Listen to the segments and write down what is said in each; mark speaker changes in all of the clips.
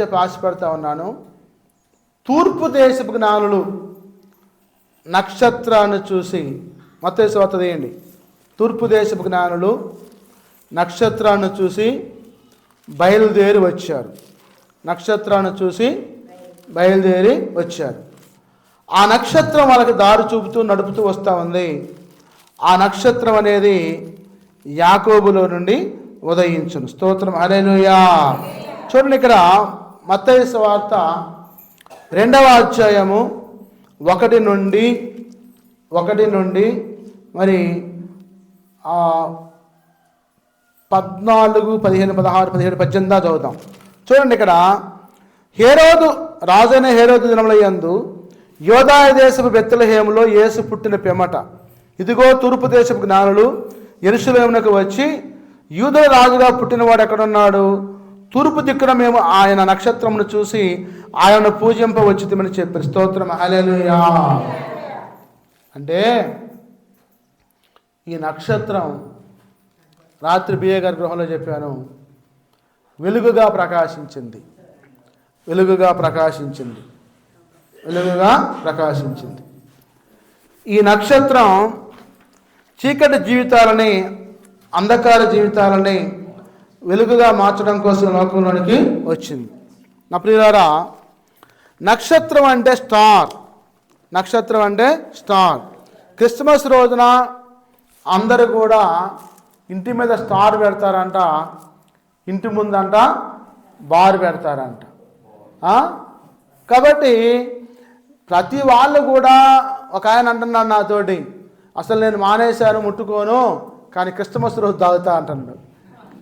Speaker 1: చెప్పి ఆశపడతా ఉన్నాను. తూర్పు దేశపు జ్ఞానులు నక్షత్రాన్ని చూసి, మత్తయి సువార్త తీయండి. తూర్పు దేశపు జ్ఞానులు నక్షత్రాన్ని చూసి బయలుదేరి వచ్చారు. నక్షత్రాన్ని చూసి బయలుదేరి వచ్చారు. ఆ నక్షత్రం వాళ్ళకి దారి చూపుతూ నడుపుతూ వస్తూ ఉంది. ఆ నక్షత్రం అనేది యాకోబులో నుండి ఉదయించును. స్తోత్రం, హల్లెలూయా. చూడండి, ఇక్కడ మత్తయి సువార్త 2వ అధ్యాయము 1 నుండి మరి 14, 15, 16, 17, 18 దా చదువుతాం. చూడండి, ఇక్కడ హేరోదు రాజైన హేరోదు దినముల యందు యోదాయ దేశపు బెత్లెహేములో యేసు పుట్టిన పిమ్మట ఇదిగో తూర్పు దేశపు జ్ఞానులు యెరూషలేమునకు వచ్చి, యూదుల రాజుగా పుట్టినవాడు ఎక్కడున్నాడు? తూర్పు దిక్కున మేము ఆయన నక్షత్రమును చూసి ఆయనను పూజింపవచ్చితిమని చెప్పారు. స్తోత్రం, హల్లెలూయా. అంటే ఈ నక్షత్రం రాత్రి బిఏ గారి గృహంలో చెప్పాను, వెలుగుగా ప్రకాశించింది. ఈ నక్షత్రం చీకటి జీవితాలని, అంధకార జీవితాలని వెలుగుగా మార్చడం కోసం లోకంలోనికి వచ్చింది. నా ప్రియులారా, నక్షత్రం అంటే స్టార్. క్రిస్మస్ రోజున అందరూ కూడా ఇంటి మీద స్టార్ పెడతారంట, ఇంటి ముందంట బార్ పెడతారంట. కాబట్టి ప్రతి వాళ్ళు కూడా, ఒక ఆయన అంటున్నాడు నాతోటి, అసలు నేను మానేశాను, ముట్టుకోను, కానీ క్రిస్మస్ రోజు తాగుతా అంటున్నాడు.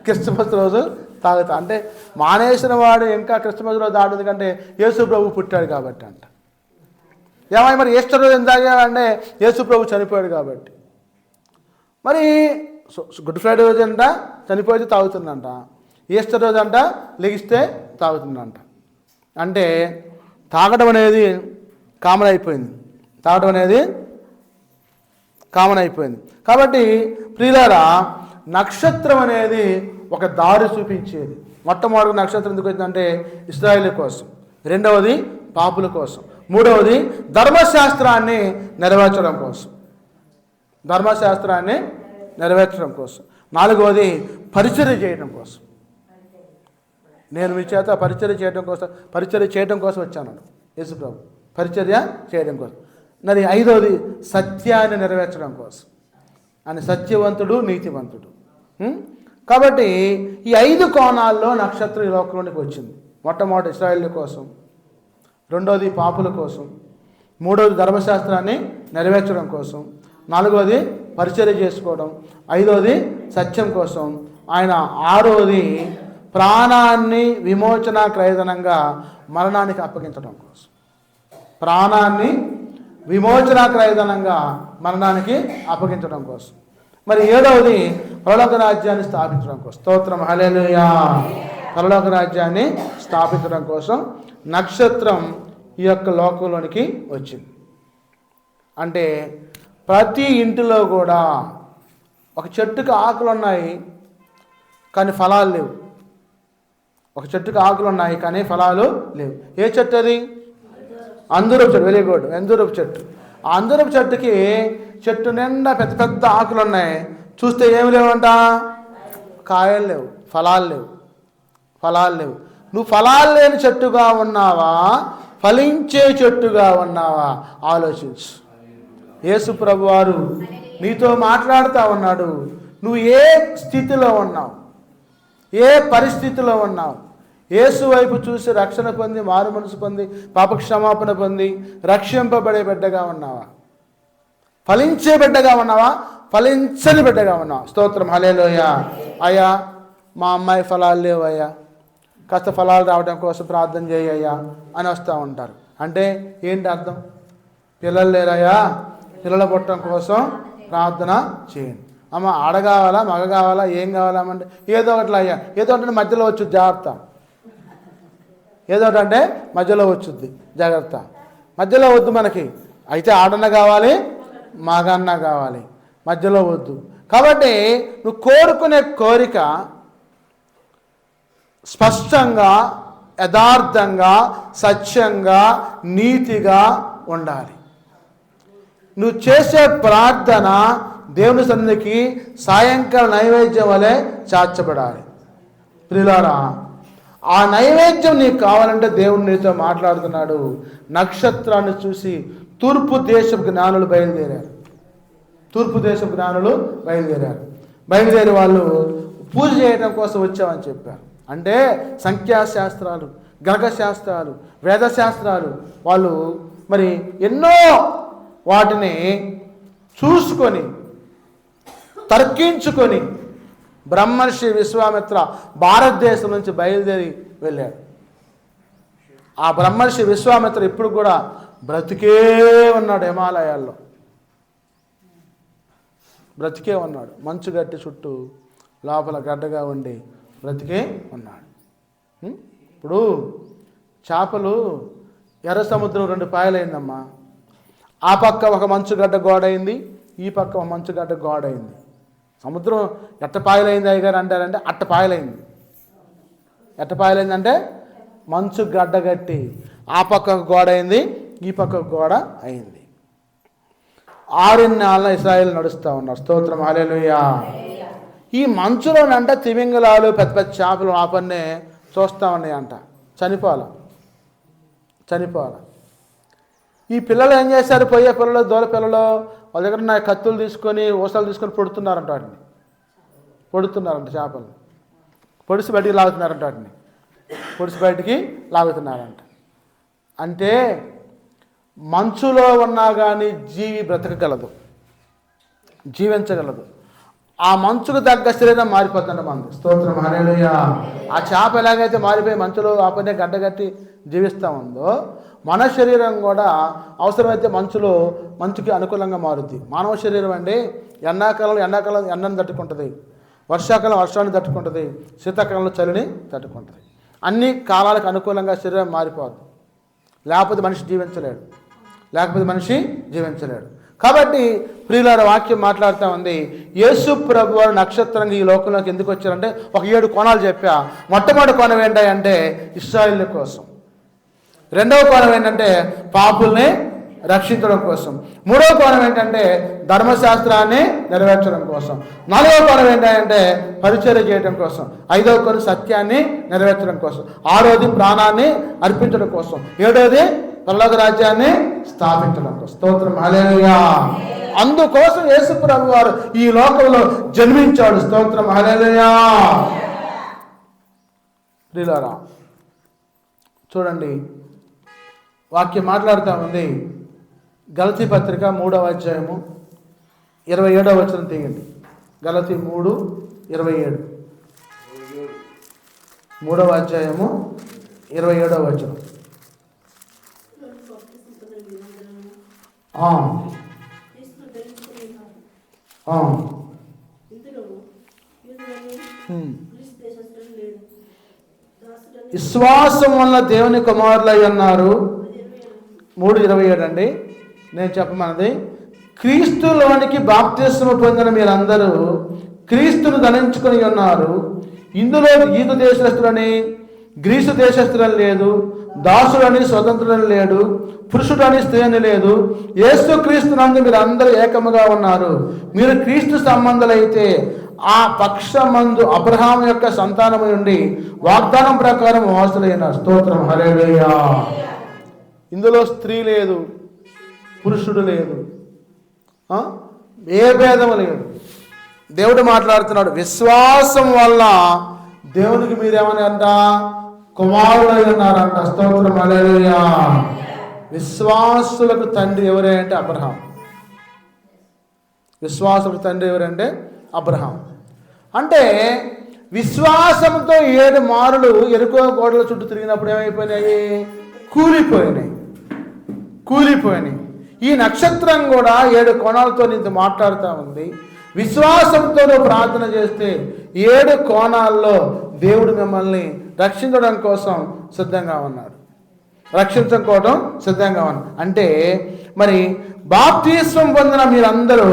Speaker 1: క్రిస్మస్ రోజు తాగుతా అంటే మానేసిన వాడు ఇంకా క్రిస్మస్ రోజు తాగదు, ఎందుకంటే యేసు ప్రభు పుట్టాడు కాబట్టి అంట. ఏమై మరి ఈస్టర్ రోజు ఎంత తాగాడంటే యేసు ప్రభు చనిపోయాడు కాబట్టి. మరి గుడ్ ఫ్రైడే రోజు అంట చనిపోతే తాగుతుందంట, ఈస్టర్ రోజు అంట లెగిస్తే తాగుతుందంట. అంటే తాగడం అనేది కామన్ అయిపోయింది. కాబట్టి ప్రియులారా, నక్షత్రం అనేది ఒక దారి చూపించేది. మొట్టమొదటి నక్షత్రం ఎందుకు వచ్చిందంటే ఇశ్రాయేలు కోసం, రెండవది పాపుల కోసం, మూడవది ధర్మశాస్త్రాన్ని నెరవేర్చడం కోసం, నాలుగవది పరిచర్య చేయడం కోసం. నేను మీ చేత పరిచర్య చేయడం కోసం వచ్చాను యేసు ప్రభు, పరిచర్య చేయడం కోసం. మరి ఐదవది సత్యాన్ని నెరవేర్చడం కోసం. ఆయన సత్యవంతుడు, నీతివంతుడు. కాబట్టి ఈ 5 కోణాల్లో నక్షత్రం ఈ లోకంలోనికి వచ్చింది. మొట్టమొదటి ఇశ్రాయేలు కోసం, రెండవది పాపుల కోసం, మూడవది ధర్మశాస్త్రాన్ని నెరవేర్చడం కోసం, నాలుగవది పరిచర్య చేసుకోవడం, ఐదవది సత్యం కోసం, ఆయన ఆరవది ప్రాణాన్ని విమోచన క్రయధనంగా మరణానికి అప్పగించడం కోసం. మరి ఏడవది పరలోక రాజ్యాన్ని స్థాపించడం కోసం. స్తోత్రం, హల్లెలూయా. పరలోక రాజ్యాన్ని స్థాపించడం కోసం నక్షత్రం ఈ యొక్క లోకంలోనికి వచ్చింది. అంటే ప్రతి ఇంటిలో కూడా ఒక చెట్టుకి ఆకులు ఉన్నాయి కానీ ఫలాలు లేవు. ఏ చెట్టు అది? అందరపు చెట్టు. వెరీ గుడ్, అందరపు చెట్టు. ఆ అందరపు చెట్టు నిండా పెద్ద పెద్ద ఆకులు ఉన్నాయి, చూస్తే ఏమి లేవంట? కాయలు లేవు, ఫలాలు లేవు. నువ్వు ఫలాలు లేని చెట్టుగా ఉన్నావా, ఫలించే చెట్టుగా ఉన్నావా? ఆలోచించు. యేసు ప్రభు వారు నీతో మాట్లాడుతూ ఉన్నాడు. నువ్వు ఏ స్థితిలో ఉన్నావు, ఏ పరిస్థితిలో ఉన్నావు? యేసు వైపు చూసి రక్షణ పొంది, మారు మనసు పొంది, పాపక్షమాపణ పొంది రక్షింపబడే బిడ్డగా ఉన్నావా? ఫలించే బిడ్డగా ఉన్నావా? ఫలించని బిడ్డగా ఉన్నావా? స్తోత్రం, హల్లెలూయా. అయ్యా, మా అమ్మాయి ఫలాలు లేవు అయ్యా, కాస్త ఫలాలు రావడం కోసం ప్రార్థన చేయయ్యా అని వస్తూ ఉంటారు. అంటే ఏంటి అర్థం? పిల్లలు లేరయ్యా, పిల్లల పుట్టడం కోసం ప్రార్థన చేయండి. అమ్మ, ఆడ కావాలా, మగ కావాలా, ఏం కావాలంటే ఏదో ఒకటి అయ్యా, ఏదో ఒకటి మధ్యలో వచ్చుద్ది, జాగ్రత్త. మధ్యలో వద్దు మనకి. అయితే ఆడన్న కావాలి, మగన్న కావాలి, మధ్యలో వద్దు. కాబట్టి నువ్వు కోరుకునే కోరిక స్పష్టంగా యథార్థంగా, సత్యంగా, నీతిగా ఉండాలి. నువ్వు చేసే ప్రార్థన దేవుని సన్నిధికి సాయంకాల నైవేద్యం వలె చార్చబడాలి. ప్రియులారా, ఆ నైవేద్యం నీకు కావాలంటే దేవుడు నీతో మాట్లాడుతున్నాడు. నక్షత్రాన్ని చూసి తూర్పు దేశపు జ్ఞానులు బయలుదేరారు. బయలుదేరి వాళ్ళు పూజ చేయడం కోసం వచ్చామని చెప్పారు. అంటే సంఖ్యాశాస్త్రాలు, గణకశాస్త్రాలు, వేదశాస్త్రాలు వాళ్ళు మరి ఎన్నో వాటిని చూసుకొని తర్కించుకొని బ్రహ్మర్షి విశ్వామిత్ర భారతదేశం నుంచి బయలుదేరి వెళ్ళాడు. ఆ బ్రహ్మర్షి విశ్వామిత్ర ఇప్పుడు కూడా బ్రతికే ఉన్నాడు. హిమాలయాల్లో బ్రతికే ఉన్నాడు. మంచు గట్టి చుట్టూ లోపల గడ్డగా ఉండి బ్రతికే ఉన్నాడు. ఇప్పుడు చేపలు ఎర్ర సముద్రం 2 పాయలైందమ్మా. ఆ పక్క ఒక మంచుగడ్డ గోడ అయింది, ఈ పక్క ఒక మంచుగడ్డ గోడ అయింది. సముద్రం ఎట్టపాయలైంది అయ్యగారు అంటారంటే అట్టపాయలైంది. ఎట్టపాయలైందంటే మంచు గడ్డ గట్టి ఆ పక్క గోడ అయింది, ఈ పక్క గోడ అయింది. 6 నెలల ఇశ్రాయేలు నడుస్తూ ఉన్నారు. స్తోత్రం, హల్లెలూయా. ఈ మంచులోనంట తిమింగలాలు, పెద్ద పెద్ద చేపలు ఆపన్నే చూస్తూ ఉన్నాయంట. చనిపోవాలి. ఈ పిల్లలు ఏం చేశారు? పోయే పిల్లలు, దూర పిల్లలు వాళ్ళ దగ్గర నా కత్తులు తీసుకొని, ఊసలు తీసుకొని పొడుతున్నారంట. చేపలు పొడిసి బయటికి లాగుతున్నారంట. అంటే మంచులో ఉన్నా కానీ జీవి బ్రతకగలదు, జీవించగలదు. ఆ మంచుకు తగ్గ శరీరం మారిపోతుందంట మనది. స్తోత్రం, హల్లెలూయా. ఆ చేప ఎలాగైతే మారిపోయి మంచులో ఆపనే గడ్డగట్టి జీవిస్తూ ఉందో, మన శరీరం కూడా అవసరమైతే మంచుకి అనుకూలంగా మారుద్ది. మానవ శరీరం అండి ఎండాకాలం ఎండను తట్టుకుంటుంది, వర్షాకాలం వర్షాన్ని తట్టుకుంటుంది, శీతాకాలంలో చలిని తట్టుకుంటుంది. అన్ని కాలాలకు అనుకూలంగా శరీరం మారిపోద్ది. లేకపోతే మనిషి జీవించలేడు. కాబట్టి ప్రియులార వాక్యం మాట్లాడుతూ ఉంది. యేసు ప్రభు వారు నక్షత్రంగా ఈ లోకంలోకి ఎందుకు వచ్చారంటే ఒక 7 కోణాలు చెప్పా. మొట్టమొదటి కోణం ఏంటంటే ఇశ్రాయేలు కోసం, రెండవ కోణం ఏంటంటే పాపుల్ని రక్షించడం కోసం, మూడవ కోణం ఏంటంటే ధర్మశాస్త్రాన్ని నెరవేర్చడం కోసం, నాలుగవ కోణం ఏంటంటే పరిచర్య చేయడం కోసం, ఐదవ కోణం సత్యాన్ని నెరవేర్చడం కోసం, ఆరోది ప్రాణాన్ని అర్పించడం కోసం, ఏడవది పరలోక రాజ్యాన్ని స్థాపించడం కోసం. స్తోత్రం, హల్లెలూయా. అందుకోసం యేసు ప్రభు వారు ఈ లోకంలో జన్మించాడు. స్తోత్రం, హల్లెలూయా. ప్రియులారా చూడండి, వాక్యం మాట్లాడుతూ ఉంది. గలతీ పత్రిక 3వ అధ్యాయము 27వ వచనం తీయండి. గలతీ 3:27, 3వ అధ్యాయము 27వ వచనం. విశ్వాసం వల్ల దేవుని కుమారులై ఉన్నారు. 3:27 అండి. నేను చెప్పమన్నది, క్రీస్తులోనికి బాప్తిస్మము పొందిన మీరందరూ క్రీస్తును ధరించుకొని ఉన్నారు. ఇందులో యూదు దేశస్తులని గ్రీసు దేశస్తులని లేదు, దాసులని స్వతంత్రులని లేడు, పురుషుడని స్త్రీ అని లేదు. యేసు క్రీస్తునందు మీరు అందరూ ఏకముగా ఉన్నారు. మీరు క్రీస్తు సంబంధులైతే ఆ పక్షమందు అబ్రహాం యొక్క సంతానము నుండి వాగ్దానం ప్రకారం వారసులైన. స్తోత్రం, హల్లెలూయా. ఇందులో స్త్రీ లేదు, పురుషుడు లేదు, ఏ భేదము లేదు. దేవుడు మాట్లాడుతున్నాడు. విశ్వాసం వల్ల దేవునికి మీరేమని అంట? కుమారులై ఉన్నారంట. స్తోత్రం, హల్లెలూయా. విశ్వాసులకు తండ్రి ఎవరే అంటే అబ్రహాం. విశ్వాసులకు తండ్రి ఎవరంటే అబ్రహాం. అంటే విశ్వాసంతో 7 మారులు ఎరుకో గోడల చుట్టూ తిరిగినప్పుడు ఏమైపోయినాయి? కూలిపోయినాయి. ఈ నక్షత్రం కూడా 7 కోణాలతో నీతో మాట్లాడుతూ ఉంది. విశ్వాసంతో ప్రార్థన చేస్తే 7 కోణాల్లో దేవుడు మిమ్మల్ని రక్షించడం కోసం సిద్ధంగా ఉన్నాడు. అంటే మరి బాప్తిస్మం పొందిన మీరందరూ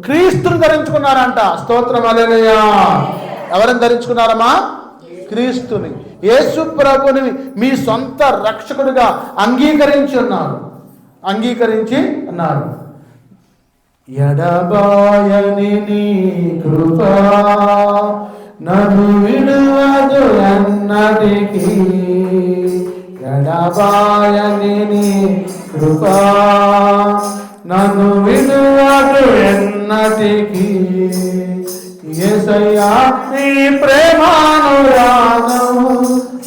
Speaker 1: క్రీస్తుని ధరించుకున్నారంట. స్తోత్రం, హల్లెలూయా. ఎవరిని ధరించుకున్నారమ్మా? క్రీస్తుని. యేసు ప్రభుని మీ సొంత రక్షకుడిగా అంగీకరించి అన్నారు. ఎడబాయని నీ కృపా నన్ను విడువదు ఎన్నటికీ, ఎడబాయని నీ కృపా నన్ను విడువదు ఎన్నటికీ. యేసయ్యా నీ ప్రేమానురాగం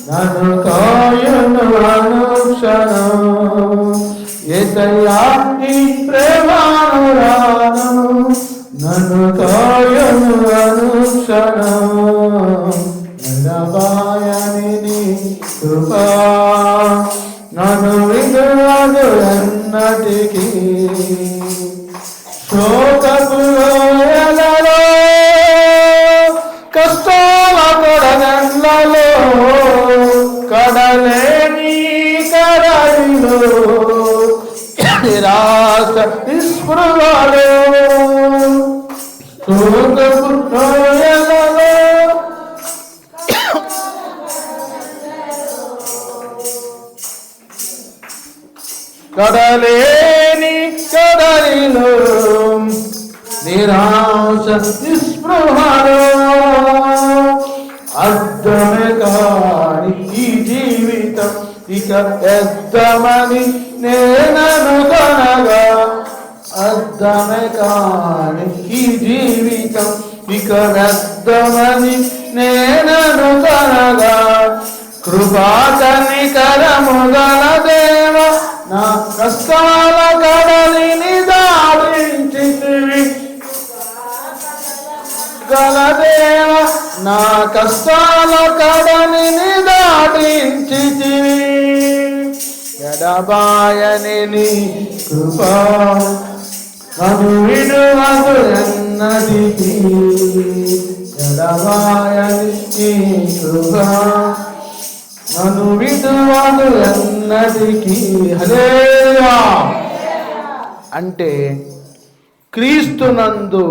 Speaker 1: నన్ను కాయును అనుక్షణం, యేసయ్యా నీ ప్రేమానురాగం నన్ను కాయును అనుక్షణం. ఎడబాయని నీ కృపా నన్ను విడువదు ఎన్నటికీ. శోకపు లోయలలో కష్టాల కొడగండ్లలో కడలేని కడలిలో నిరాశ నిస్పృహలో, శోకపు లోయలలో కడలేని కడలిలో నిరాశ నిస్పృహలో, అర్థమే కాని ఈ జీవితం ఇక వ్యర్థమని నేననుకొనగా, అర్థమే కాని ఈ జీవితం ఇక వ్యర్థమని నేననుకొనగా, కృపా కనికరముగల దేవ నా కష్టాల కడలిని దాటించితివి, గలదేవ నా కష్టాల కడలిని దాటించితివి. ఎడబాయని నీ కృపా నన్ను విడువదు ఎన్నటికీ, ఎడబాయని నీ కృపా నన్ను విడువదు ఎన్నటికీ. హల్లెలూయా. అంటే క్రీస్తునందు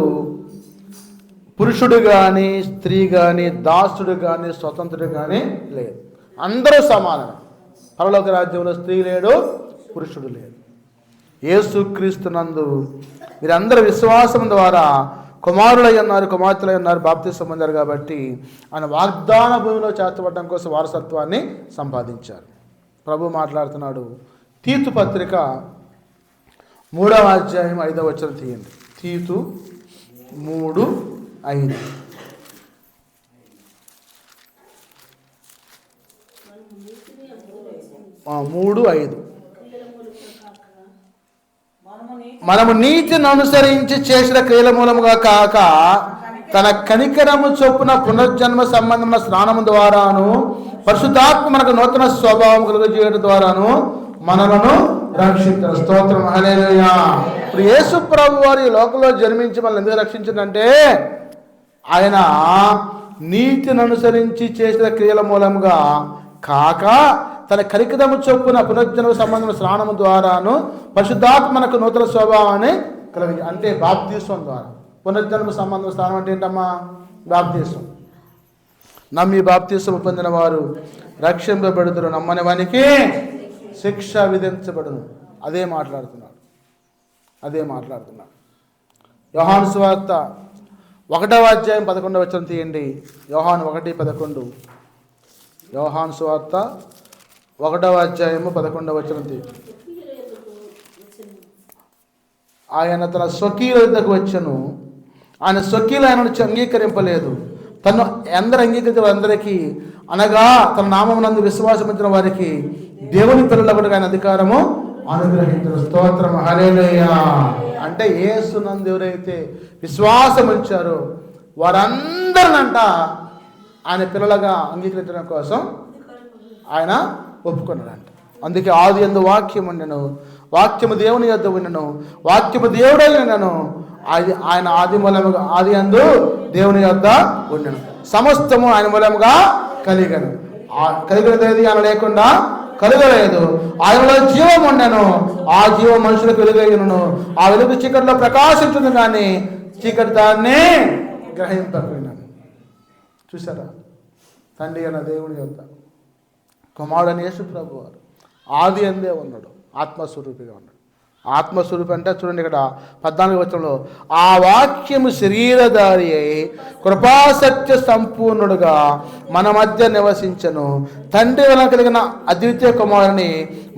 Speaker 1: పురుషుడు కానీ స్త్రీ కానీ దాసుడు కానీ స్వతంత్రుడు కానీ లేదు, అందరూ సమానం. పరలోక రాజ్యంలో స్త్రీ లేడు, పురుషుడు లేడు. యేసుక్రీస్తునందు మీరందరూ విశ్వాసం ద్వారా కుమారులై ఉన్నారు, కుమార్తెలై ఉన్నారు, బాప్తిసం పొందారు. కాబట్టి ఆయన వాగ్దాన భూమిలో చేర్చబడడం కోసం వారసత్వాన్ని సంపాదించారు. ప్రభు మాట్లాడుతున్నాడు. తీతు పత్రిక 3వ అధ్యాయం 5వ వచనం తీయండి. తీతు 3:5. మనము నీతిని అనుసరించి చేసిన క్రియల మూలముగా కాక తన కనికరము చొప్పున పునర్జన్మ సంబంధమైన స్నానము ద్వారాను పరిశుద్ధాత్మ మనకు నూతన స్వభావం కలుగజేయడం ద్వారాను మనలను రక్షించారు. స్తోత్రం. హల్లెలూయా. ఇప్పుడు యేసు ప్రభు వారు ఈ లోకంలో జన్మించి మనల్ని ఎందుకు రక్షించిందంటే ఆయన నీతిని అనుసరించి చేసిన క్రియల మూలముగా కాక తన కనికరము చొప్పున పునర్జన్మ సంబంధం స్నానము ద్వారాను పరిశుద్ధాత్మ మనకు నూతన స్వభావాన్ని కలిగి, అంటే బాప్తిస్వం ద్వారా. పునర్జన్మ సంబంధం స్నానం అంటే ఏంటమ్మా? బాప్తిస్వం. నమ్మి బాప్తిస్వం పొందిన వారు రక్షింపబడుదురు, నమ్మని వానికి శిక్ష విధించబడును. అదే మాట్లాడుతున్నాడు. యోహాను సువార్త 1వ అధ్యాయం 11వ వచనం తీయండి. యోహాను 1:11. యోహాను సువార్త 1వ అధ్యాయము 11వ వచనం తీయండి. ఆయన తన స్వకీయుల వద్దకు వచ్చెను, ఆయన స్వకీయులు ఆయనను అంగీకరింపలేదు. తను అందరు అంగీకరించిన అందరికీ, అనగా తన నామమునందు విశ్వాసం ఉంచిన వారికి దేవుని పిల్లలకు ఆయన అధికారము అనుగ్రహించను. స్తోత్రం. హల్లెలూయా. అంటే యేసునందు ఎవరైతే విశ్వాసం ఉంచారో వారందరినంట ఆయన పిల్లలుగా అంగీకరించడం కోసం ఆయన ఒప్పుకున్నాడంట. అందుకే ఆది యందు వాక్యం ఉండెను, వాక్యము దేవుని యొద్ద ఉండెను, వాక్యము దేవుడై ఉండెను, ఆయన ఆది మూలముగా ఆది యందు దేవుని యొద్ద ఉండెను, సమస్తము ఆయన మూలముగా కలిగను. కలిగినది ఆయన లేకుండా కలగలేదు. ఆయనలో జీవం ఉండెను, ఆ జీవం మనుషులకు వెలుగయ్యును, ఆ వెలుగు చీకటిలో ప్రకాశించును కానీ చీకటి దాన్ని గ్రహింపకపోయినాను. చూసారా? తండ్రి అన్న దేవుని యొక్క కుమారుడని యేసు ప్రభు వారు ఆది అందే ఉన్నాడు, ఆత్మస్వరూపిగా ఉన్నాడు. ఆత్మస్వరూపి అంటే చూడండి ఇక్కడ 14వ వచనంలో, ఆ వాక్యము శరీరధారి అయి కృపాసత్య సంపూర్ణుడుగా మన మధ్య నివసించను, తండ్రి వలన కలిగిన అద్వితీయ కుమారుని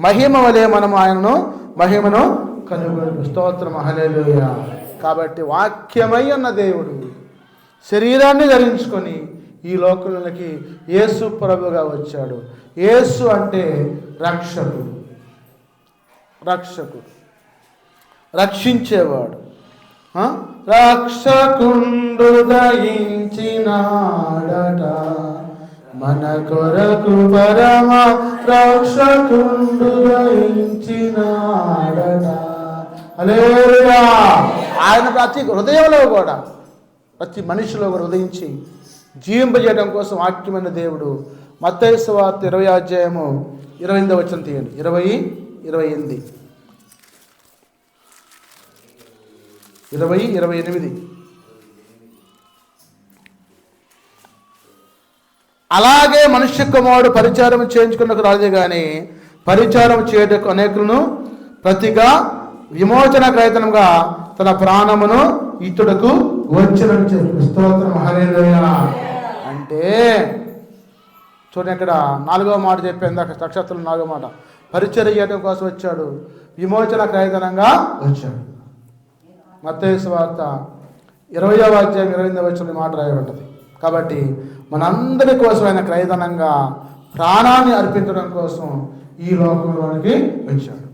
Speaker 1: మహిమ వలె మనం ఆయనను మహిమను కనుగొను. స్తోత్రం, హల్లెలూయా. కాబట్టి వాక్యమై ఉన్న దేవుడు శరీరాన్ని ధరించుకొని ఈ లోకంలోకి యేసు ప్రభుగా వచ్చాడు. యేసు అంటే రక్షకుడు, రక్షించేవాడు. రక్షకుండు దయించినాడట మన కొరకు, పరమ రక్షకుండు దయించినాడట. హల్లెలూయా. ఆయన ప్రతి హృదయంలో కూడా, ప్రతి మనిషిలో కూడా హృదయించి జీవింపజేయడం కోసం వాక్యమైన దేవుడు. మత్తయి సువార్త 20వ అధ్యాయము 28వ వచనం తీయండి. 28. 28. అలాగే మనుష్య కుమారుడు పరిచారం చేయించుకున్నకు రాజే కానీ పరిచారం చేయటకు అనేకులను ప్రతిగా విమోచన క్రయతనంగా తన ప్రాణమును ఇతడుకు వచ్చినని చెప్పి. స్తోత్రం, హల్లెలూయా. అంటే చూడండి, ఇక్కడ 4వ మాట చెప్పాను, నక్షత్రం 4వ మాట, పరిచర్య చేయడం కోసం వచ్చాడు, విమోచన క్రయతనంగా వచ్చాడు. మత్తయి సువార్త 20వ అధ్యాయం 28వ వచనంలో మాట రాయబడ్డది. కాబట్టి మనందరి కోసం ఆయన క్రయధనంగా ప్రాణాన్ని అర్పించడం కోసం ఈ లోకంలోనికి వచ్చాడు.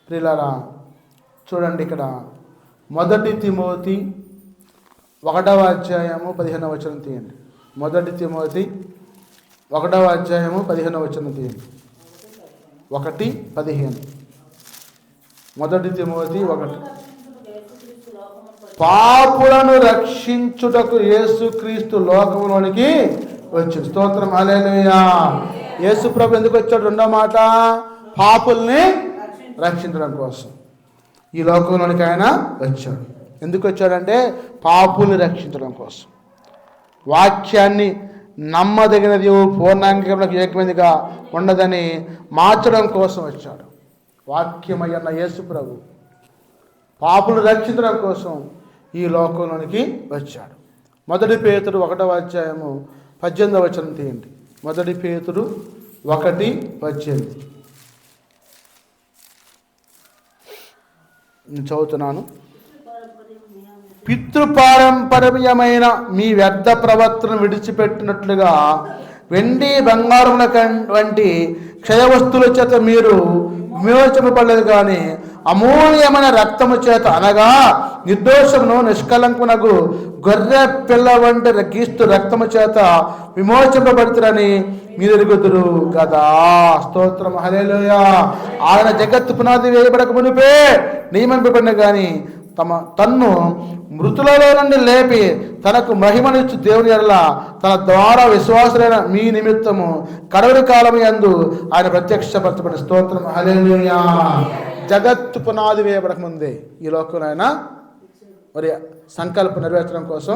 Speaker 1: ప్రియులారా, చూడండి ఇక్కడ 1 తిమోతి 1వ అధ్యాయము 15వ వచనం తీయండి. 1 తిమోతి 1వ అధ్యాయము 15వ వచనం తీయండి. 1:15. 1 తిమోతి 1. పాపులను రక్షించుటకు యేసుక్రీస్తు లోకములోనికి వచ్చాడు. స్తోత్రం, హల్లెలూయా. యేసు ప్రభు ఎందుకు వచ్చాడు? 2వ మాట, పాపుల్ని రక్షించడం కోసం ఈ లోకంలోనికి ఆయన వచ్చాడు. ఎందుకు వచ్చాడంటే పాపుల్ని రక్షించడం కోసం, వాక్యాన్ని నమ్మదగినది పూర్ణాంగములకు ఏకమైనదిగా ఉండదని మార్చడం కోసం వచ్చాడు. వాక్యమయ్యన్న యేసు ప్రభు పాపులను రక్షించడం కోసం ఈ లోకంలోనికి వచ్చాడు. 1 పేతురు 1వ అధ్యాయము 18వ వచనం తీయండి. 1 పేతురు 1:18 నేను చదువుతున్నాను. పితృపారంపర్యమైన మీ వ్యర్థ ప్రవర్తన విడిచిపెట్టినట్లుగా వెండి బంగారముల వంటి క్షయవస్తువుల చేత మీరు విమోచింపబడలేదు, కానీ అమూల్యమైన రక్తము చేత, అనగా నిర్దోషమును నిష్కలంకునకు గొర్రె పిల్ల వంటి క్రీస్తు రక్తము చేత విమోచింపబడుతురని మీరు ఎరుగుదురు కదా. స్తోత్రం, హల్లెలూయా. ఆయన జగత్తు పునాది వేయబడక మునిపే నియమింపబడిన కానీ తన్ను మృతులలో నుండి లేపి తనకు మహిమనిచ్చు దేవుని ఎడల తన ద్వారా విశ్వాసులైన మీ నిమిత్తము కడవరి కాలం యందు ఆయన ప్రత్యక్షపరచబడిన. స్తోత్రం, హల్లెలూయా. జగత్తు పునాది వేయబడక ముందే ఈ లోకంలో ఆయన మరి సంకల్పం నెరవేర్చడం కోసం,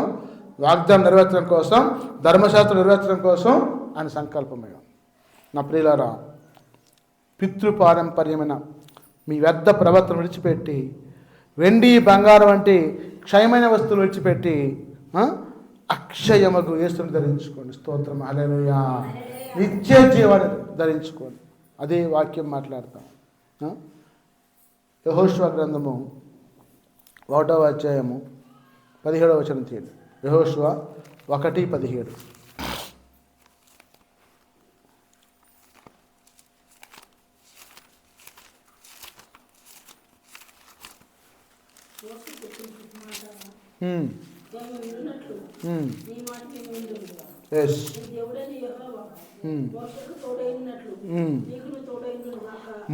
Speaker 1: వాగ్దానం నెరవేర్చడం కోసం, ధర్మశాస్త్రం నెరవేర్చడం కోసం ఆయన సంకల్పమయ్యాం. నా ప్రియులారా, పితృపారంపర్యమైన మీ వ్యర్థ ప్రవర్తన విడిచిపెట్టి వెండి బంగారం వంటి క్షయమైన వస్తువులు విడిచిపెట్టి అక్షయముకు యేసుని ధరించుకోండి. స్తోత్రం, హల్లెలూయా. నిత్య జీవాన్ని ధరించుకోండి. అదే వాక్యం మాట్లాడతాం. యెహోషువ గ్రంథము 1వ అధ్యాయము 17వ వచనం తీయండి. యెహోషువ 1:17.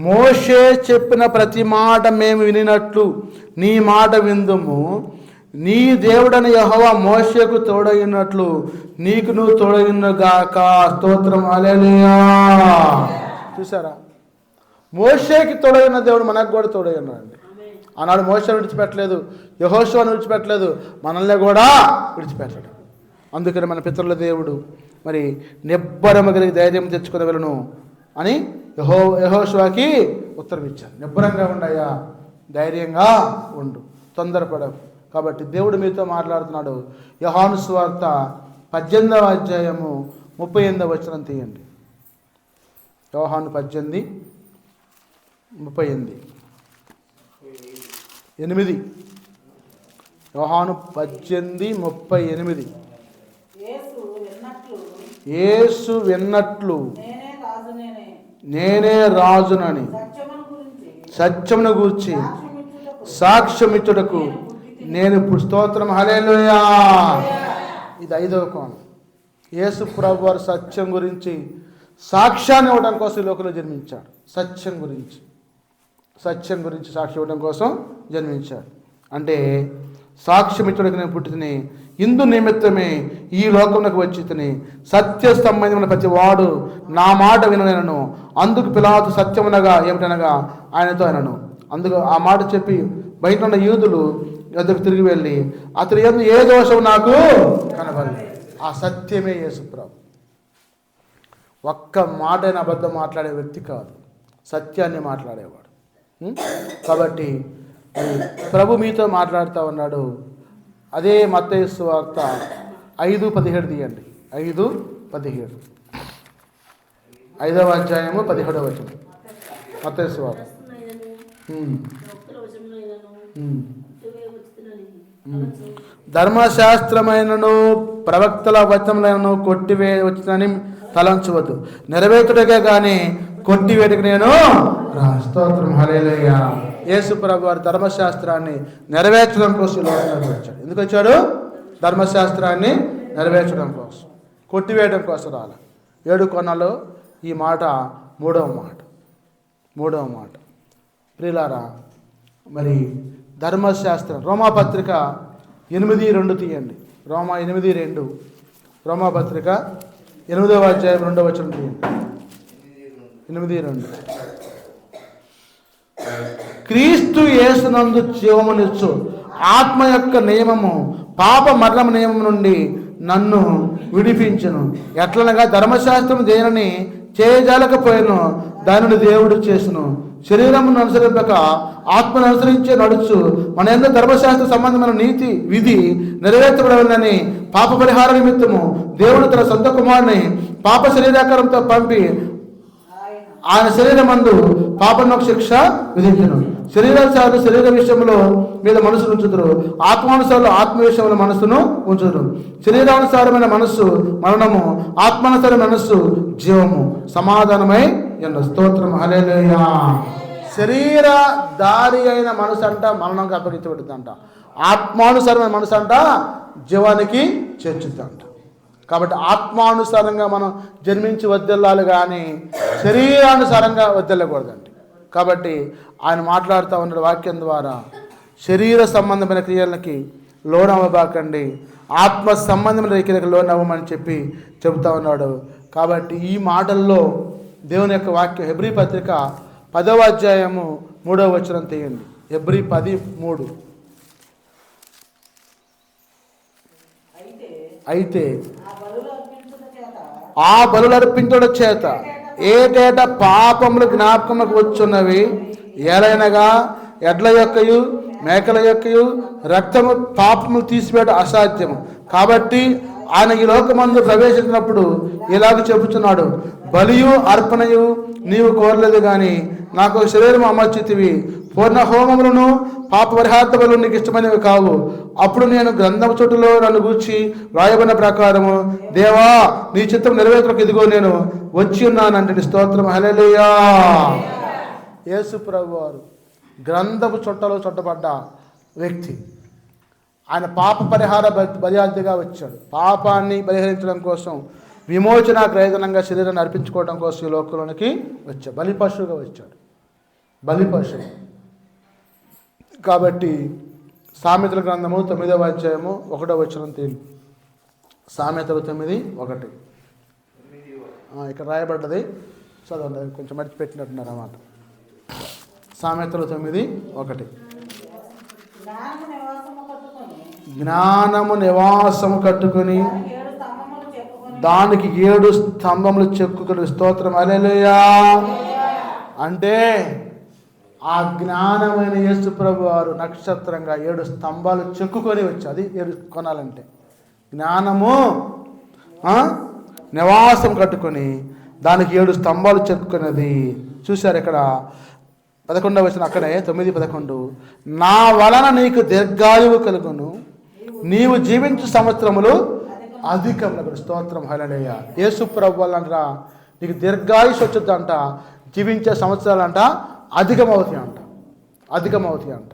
Speaker 1: మోషే చెప్పిన ప్రతి మాట మేము వినినట్లు నీ మాట విందుము. నీ దేవుడని యెహోవా మోషేకు తోడైనట్లు నీకు నువ్వు తోడైనగాక. స్తోత్రం, హల్లెలూయా. చూసారా, మోషేకి తోడైన దేవుడు మనకు కూడా తోడై ఉన్నాడండి. ఆనాడు మోషేను విడిచిపెట్టలేదు, యెహోషువను విడిచిపెట్టలేదు, మనల్ని కూడా విడిచిపెట్టాడు. అందుకని మన పితరుల దేవుడు మరి నిబ్బరము కలిగి ధైర్యం తెచ్చుకునవలెను అని యెహోషువకి ఉత్తరం ఇచ్చారు. నిబ్బరంగా ఉండయ్యా, ధైర్యంగా ఉండు, తొందరపడకు. కాబట్టి దేవుడు మీతో మాట్లాడుతున్నాడు. యోహాను సువార్త 18వ అధ్యాయము 38వ వచనం తీయండి. యోహాను 18:38. యోహాను 18:38. యేసు విన్నట్లు నేనే రాజునని సత్యమును గూర్చి సాక్ష్యమిచ్చుటకు నేను ఇప్పుడు స్తోత్రం హల్లెలూయా. ఇది 5వ కోణం. యేసు ప్రభు వారు సత్యం గురించి సాక్ష్యాన్ని ఇవ్వడం కోసం ఈ లోకంలో జన్మించాడు. సత్యం గురించి సాక్ష్యం ఇవ్వడం కోసం జన్మించాడు. అంటే సాక్ష్యం ఇచ్చడానికి నేను పుట్టితిని, ఇందు నిమిత్తమే ఈ లోకంలోకి వచ్చి తిని, సత్య సంబంధమైన ప్రతి వాడు నా మాట వినను. అందుకు పిలాతు సత్యమునగా ఏమిటనగా ఆయనతో అనను. అందుకు ఆ మాట చెప్పి బయట ఉన్న యూదులు ఎదురు తిరిగి వెళ్ళి అతని యందు ఏ దోషం నాకు కనబడలేదు. ఆ సత్యమే యేసుప్రభు. ఒక్క మాటైన అబద్ధం మాట్లాడే వ్యక్తి కాదు, సత్యాన్ని మాట్లాడేవాడు. కాబట్టి ప్రభు మీతో మాట్లాడుతూ ఉన్నాడు. అదే మత్తయి సువార్త 5:17 తీయండి. 5:17. 5వ అధ్యాయము 17వ వచనం. మత్తయి సువార్త. ధర్మశాస్త్రమైనను ప్రవక్తల వచనములను కొట్టివేయవచ్చునని తలంచవద్దు, నెరవేర్చుటకే కానీ కొట్టివేయటకు నేను స్తోత్రం హల్లెలూయా. యేసు ప్రభు వారి ధర్మశాస్త్రాన్ని నెరవేర్చడం కోసం వచ్చాడు. ఎందుకు వచ్చాడు? ధర్మశాస్త్రాన్ని నెరవేర్చడం కోసం, కొట్టివేయడం కోసం రాలే. 7 కొనలో ఈ మాట మూడవ మాట. ప్రియులారా, మరి ధర్మశాస్త్రం రోమాపత్రిక 8:2 తీయండి. రోమా 8:2. రోమాపత్రిక 8వ అధ్యాయం 2వ వచనం తీయండి. 8:2. క్రీస్తు యేసునందు జీవమునిచ్చు ఆత్మ యొక్క నియమము పాప మరణం నియమం నుండి నన్ను విడిపించును. ఎట్లనగా ధర్మశాస్త్రం దేనిని చేయజాలకపోయాను, దానిని దేవుడు చేసును. శరీరమును అనుసరింపక ఆత్మను అనుసరించే నడుచు మన ఎంత ధర్మశాస్త్ర సంబంధమైన నీతి విధి నెరవేర్చబడవలని పాప పరిహార నిమిత్తము దేవుడు తన సొంత కుమారుని పాప శరీరాకారంతో పంపి ఆయన శరీరమందు పాపనొక శిక్ష విధించను. శరీరానుసారులు శరీర విషయంలో మీద మనసును ఉంచుదురు, ఆత్మానుసారులు ఆత్మ విషయంలో మనసును ఉంచుదురు. శరీరానుసారమైన మనస్సు మరణము, ఆత్మానుసారమైన మనస్సు జీవము సమాధానమై ఎన్న స్తోత్రం హల్లెలూయా. శరీర దారి అయిన మనసు అంట మరణంగా అప్పగించబడుతుందంట, ఆత్మానుసారమైన మనసు అంట జీవానికి చేర్చుద్దంట. కాబట్టి ఆత్మానుసారంగా మనం జన్మించి వద్దెళ్ళాలి కానీ శరీరానుసారంగా వద్దెళ్ళకూడదండి. కాబట్టి ఆయన మాట్లాడుతూ ఉన్నాడు వాక్యం ద్వారా, శరీర సంబంధమైన క్రియలకి లోనవ్వబాకండి, ఆత్మ సంబంధమైన క్రియలకు లోనవ్వమని చెప్పి చెబుతా ఉన్నాడు. కాబట్టి ఈ మాటల్లో దేవుని యొక్క వాక్యం హెబ్రీ పత్రిక 10వ అధ్యాయము 3వ వచనం తీయండి. హెబ్రీ 10:3. అయితే ఆ బలులర్పించుట చేత ఏటేట పాపములు జ్ఞాపకములకు వచ్చున్నవి, ఏలైనగా ఎడ్ల యొక్కయు మేకల యొక్కయు రక్తము పాపములు తీసివేయట అసాధ్యము. కాబట్టి ఆయన ఈ లోకమందు ప్రవేశించినప్పుడు ఇలాగ చెబుతున్నాడు, బలియు అర్పణయు నీవు కోరలేదు కానీ నాకు శరీరం అమర్చితివి, పూర్ణ హోమములను పాప పరిహార్థ బలు నీకు ఇష్టమైనవి కావు. అప్పుడు నేను గ్రంథము చోటులో నన్ను గూర్చి వ్రాయబడిన ప్రకారము దేవా నీ చిత్తం నెరవేర్చకు ఇదిగో నేను వచ్చి ఉన్నానంటే స్తోత్రం హల్లెలూయా. యేసు ప్రభు వారు గ్రంథపు చుట్టలో చుట్టబడ్డ వ్యక్తి. ఆయన పాప పరిహార బలియార్థిగా వచ్చాడు. పాపాన్ని పరిహరించడం కోసం, విమోచన ప్రయోజనంగా శరీరాన్ని అర్పించుకోవడం కోసం ఈ లోకంలోనికి వచ్చాడు. బలిపశువుగా వచ్చాడు, బలిపశువు. కాబట్టి సామెతల గ్రంథము 9వ అధ్యాయము 1వ వచనం తేలి. సామెతలు 9:1 ఇక్కడ రాయబడ్డది, చదవండి. కొంచెం మర్చిపెట్టినట్టున్నారు అన్నమాట. సామెతలు 9:1. జ్ఞానము నివాసము కట్టుకొని దానికి 7 స్తంభములు చెక్కుకొని స్తోత్రం హల్లెలూయా. అంటే ఆ జ్ఞానమైన యేసు ప్రభు వారు నక్షత్రంగా 7 స్తంభాలు చెక్కుకొని వచ్చి, అది 7 కొనాలంటే జ్ఞానము నివాసం కట్టుకొని దానికి 7 స్తంభాలు చెక్కున్నది. చూశారు ఇక్కడ 11వ వచనం, అక్కడే 9:11, నా వలన నీకు దీర్ఘాయువు కలుగును, నీవు జీవించు సంవత్సరములు అధికములు. స్తోత్రం హల్లెలూయా. యేసు ప్రభు వల్ల నీకు దీర్ఘాయుష్ వచ్చుద్దంట, జీవించే సంవత్సరాలంట అధికమవుతాయి అంట.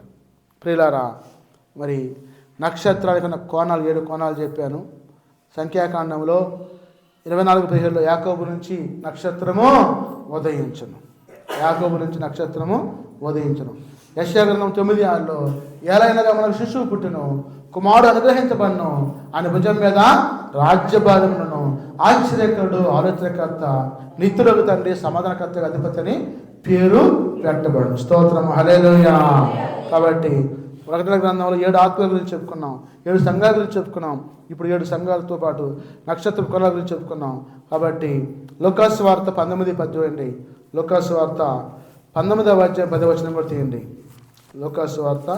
Speaker 1: ప్రియులారా, మరి నక్షత్రానికి ఉన్న కోణాలు 7 కోణాలు చెప్పాను. సంఖ్యాకాండంలో 24:17 యాకోబు నుంచి నక్షత్రము ఉదయించును. యెషయా గ్రంథం 9:6 ఏలైనగా మనకు శిశువు పుట్టును, కుమారుడు అనుగ్రహించబడును, ఆయన భుజం మీద రాజ్యభారమును, ఆశ్చర్యకరుడు, ఆలోచనకర్త, నిత్యుడగు తండ్రి, సమాధానకర్తగా అధిపతి అని పేరు పెట్టబడు. స్తోత్రం హల్లెలూయా. కాబట్టి ప్రకటన గ్రంథంలో 7 ఆత్మల గురించి చెప్పుకున్నాం, 7 సంఘాల గురించి చెప్పుకున్నాం. ఇప్పుడు 7 సంఘాలతో పాటు నక్షత్ర కొల గురించి చెప్పుకున్నాం. కాబట్టి లూకాసు వార్త 19:10 చూడండి. లూకాసు వార్త 19వ అధ్యాయం 10వ వచనం కూడా తీయండి. లూకాసు వార్త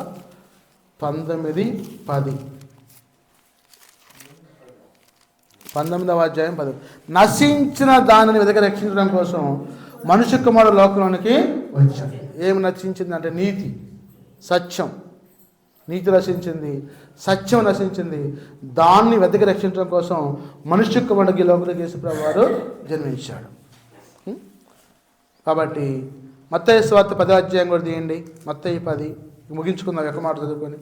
Speaker 1: 19:10. 19వ అధ్యాయం 10. నశించిన దానిని వెతక రక్షించడం కోసం మనుష్య కుమారుడు లోకంలోనికి వచ్చాడు. ఏమి నశించింది అంటే నీతి, సత్యం. నీతి నశించింది, సత్యం నశించింది. దాన్ని వెతకి రక్షించడం కోసం మనుష్య కుమారుడికి లోకంలోకి యేసు ప్రభువు వారు జన్మించాడు. కాబట్టి మత్తయి సువార్త 10వ అధ్యాయం కూడా తీయండి. మత్తయి 10 ముగించుకుందాం ఒక మాట చదువుకొని.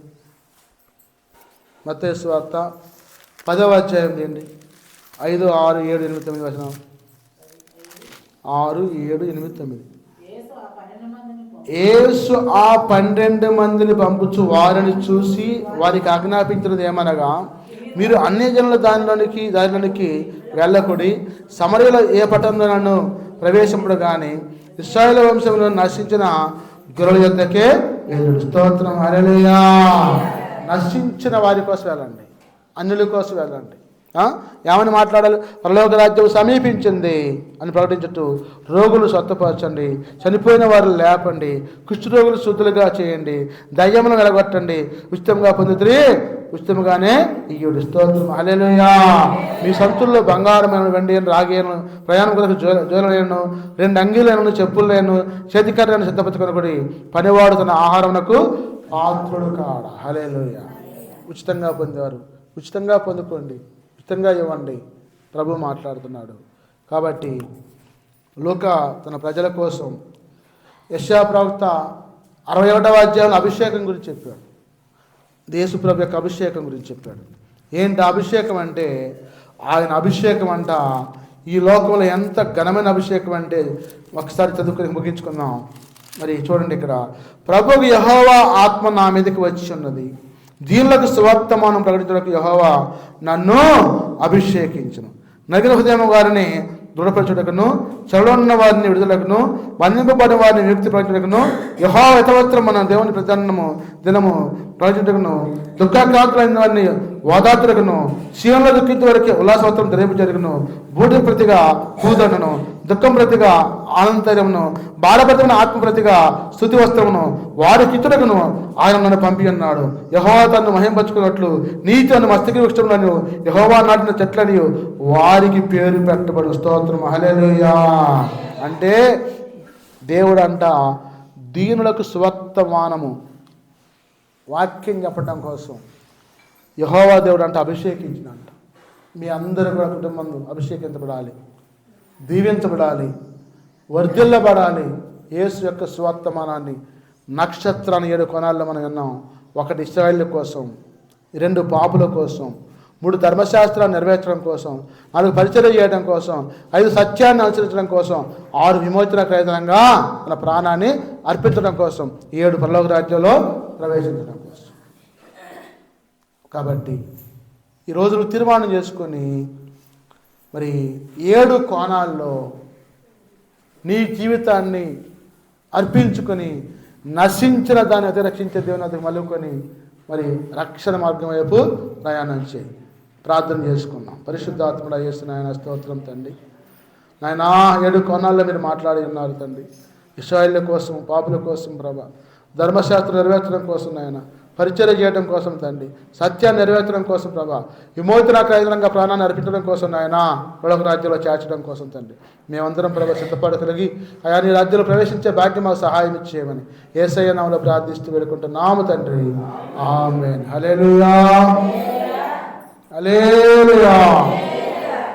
Speaker 1: మత్తయి సువార్త 10వ అధ్యాయం తీయండి. 5, 6, 7, 8, 9 వచనం. 6, 7, 8, 9. యేసు ఆ 12 మందిని పంపుచు వారిని చూసి వారికి ఆజ్ఞాపించినది ఏమనగా, మీరు అన్యజనుల దానిలోనికి వెళ్ళకుడి, సమరయలో ఏ పట్టణంలో ప్రవేశింపడు కానీ ఇశ్రాయేలు వంశంలో నశించిన గొర్రెల యొద్దకే వెళ్ళుడు. స్తోత్రం హల్లెలూయా. నశించిన వారి కోసం వెళ్ళండి, అన్యుల కోసం వెళ్ళండి. ఏమని మాట్లాడాలి? పరలోక రాజ్యం సమీపించింది అని ప్రకటించుతూ రోగులు స్వస్థపరచండి, చనిపోయిన వారు లేపండి, కుష్ఠరోగులు శుద్ధులుగా చేయండి, దయ్యములు వెలగొట్టండి, ఉచితంగా పొందుతురి ఉచితంగానే ఇయ్యుడు. స్తోత్రం హల్లెలూయా. మీ సంతుల్లో బంగారమైన, వెండి, రాగిను, ప్రయాణం కొరకు జోలలేను, 2 అంగీలను, చెప్పులేను, చేతికర్రను సిద్ధపరచుకొనకుడి, పనివాడు తన ఆహారమునకు పాత్రుడు కాడ. హల్లెలూయా. ఉచితంగా పొందేవారు ఉచితంగా పొందుకోండి, ఉచితంగా ఇవ్వండి. ప్రభు మాట్లాడుతున్నాడు. కాబట్టి లూకా తన ప్రజల కోసం యెషయా ప్రవక్త 61వ అధ్యాయంలో అభిషేకం గురించి చెప్పాడు. యేసు ప్రభు యొక్క అభిషేకం గురించి చెప్పాడు. ఏంటి అభిషేకం అంటే? ఆయన అభిషేకం అంట ఈ లోకంలో ఎంత ఘనమైన అభిషేకం అంటే ఒకసారి చదువుకొని ముగించుకుందాం. మరి చూడండి, ఇక్కడ ప్రభువు యెహోవా ఆత్మ నా మీదకి వచ్చి ఉన్నది, దీనులకు సువర్తమానం ప్రకటించడానికి యెహోవా నన్ను అభిషేకించును, నగిన హృదయం వారిని దృఢపరచుటకును, చెరలో ఉన్న వారిని విడుదలకును, బంధింపబడిన వారిని విముక్తి ప్రకటించటకును, యెహోవా యథావత్రం మన దేవుని దినము ప్రకటించటకును, దుఃఖాక్రాంతులైన వారిని ఓదార్చుటకును, సీయోనులో దుఃఖించే వారికి ఉల్లాసవస్త్రం ధరింపజేయుటకును, బూడిద ప్రతిగా పూదండను, దుఃఖం ప్రతిగా ఆనందమును, బాధపడుతున్న ఆత్మ ప్రతిగా స్తుతి వస్త్రమును వారికి ఇచ్చుటకును ఆయన నన్ను పంపి ఉన్నాడు. యెహోవా తన్ను మహింపరచుకున్నట్లు నీతి అను మస్తకి వృక్షములను యెహోవా నాటిన చెట్లని వారికి పేరు పెట్టబడు. స్తోత్రం హల్లెలూయా. అంటే దేవుడు అంట దీనులకు సువర్తమానము వాక్యం చెప్పడం కోసం యెహోవా దేవుడు అంట అభిషేకించినంట. మీ అందరూ కూడా కుటుంబం అభిషేకించబడాలి, దీవించబడాలి, వర్ధిల్లబడాలి. యేసు యొక్క సువర్తమానాన్ని నక్షత్రాన్ని 7 కోణాల్లో మనం విన్నాం. 1 ఇశ్రాయేలు కోసం, 2 పాపుల కోసం, 3 ధర్మశాస్త్రాన్ని నెరవేర్చడం కోసం, 4 పరిచర్య చేయడం కోసం, 5 సత్యాన్ని అనుసరించడం కోసం, 6 విమోచన ప్రయోజనంగా మన ప్రాణాన్ని అర్పించడం కోసం, 7 పరలోక రాజ్యంలో ప్రవేశించడం కోసం. కాబట్టి ఈరోజు నువ్వు తీర్మానం చేసుకొని మరి 7 కోణాల్లో నీ జీవితాన్ని అర్పించుకొని నశించిన దాన్ని రక్షించే దేవుని అతను మలుకొని మరి రక్షణ మార్గం వైపు ప్రయాణం చేయి. ప్రార్థన చేసుకున్నాం. పరిశుద్ధాత్మడ యేసు నాయన స్తోత్రం తండ్రి. నాయన 7 కోణాల్లో మీరు మాట్లాడి ఉన్నారు తండ్రి. ఇశ్రాయేళ్ల కోసం, పాపుల కోసం ప్రభా, ధర్మశాస్త్రం నెరవేర్చడం కోసం నాయన, పరిచర్య చేయడం కోసం తండ్రి, సత్యాన్ని నెరవేర్చడం కోసం ప్రభా, విమోచన కేంద్రంగా ప్రాణాన్ని అర్పించడం కోసం నాయన, పరలోక రాజ్యంలో చేర్చడం కోసం తండ్రి. మేమందరం ప్రభా సిద్ధపడగలిగి అయా నీ రాజ్యంలో ప్రవేశించే భాగ్యం మాకు సహాయం ఇచ్చేయమని యేసయ్య నామములో ప్రార్థిస్తూ వేడుకుంటున్నాము తండ్రి. ఆమేన్. హల్లెలూయా, హల్లెలూయా.